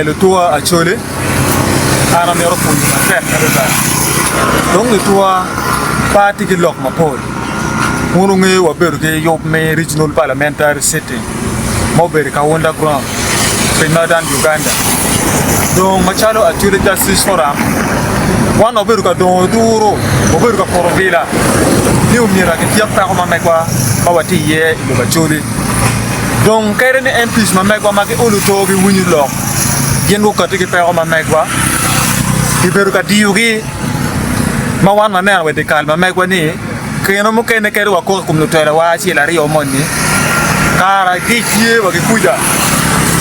le toit à Cholé, à la meilleure pour faire donc le toit parti qui lock ma pole. Mon ngé wa berge yop me regional parliamentary setting. Mo berge underground. C'est northern Uganda. Donc machalo à Cholé Justice Forum. One of berge don duro, o berge Porovila. Ni umira ke tiap ta ko ma megwa ma wati ye le ba Cholé. Donc kayre ni MPs ma megwa ma ke olu to bi wuni lock. Yen ko kati ke pa ko ma megwa. Di berge diugi ma wan ma mer we de calma megwa ni que no mo que ne quero acordo com lutera wa si la rio moni cara que tie wa que cuida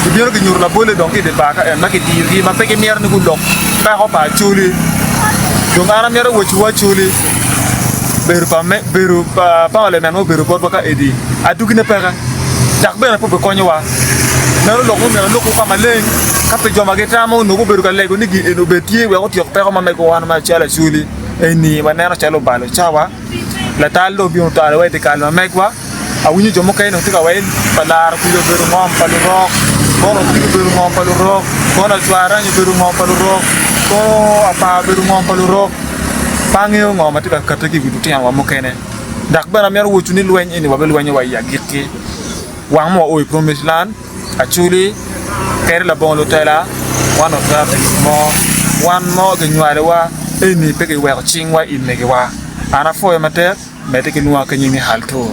e bien que nyur la bole donc de baka en ma que di ma pe que mer ni gulo ba ho pa chuli donc ara mer wo chuli beru pa le meno beru bo ka edi adugi ne pera jak be na po ko nyawa na lo ko me lo ko ka malen ka pe joma ke tamo no ko beru ka lego ni gi eno betie we ko ti ko ma me ko wan ma chala chuli eni maneno chalo balo chawa la talo bi on talo de calma megwa a wuni jomo kay no tika wayin palar ku yo beru ngom palu rock kono ku beru ngom palu rock kono suara ni beru ngom palu rock ko apa beru ngom palu rock pangeo ngom tika kataki bi tuti wa mo kene dak bana mer wo tuni luwen eni wa bel wanya wa ya gikki wa mo o promise land actually kere la bon l'hôtel one of that mo one mo de nyare wa eni peke wa chingwa in megewa ana fo ya mater mete ke nuwa ke nyimi halto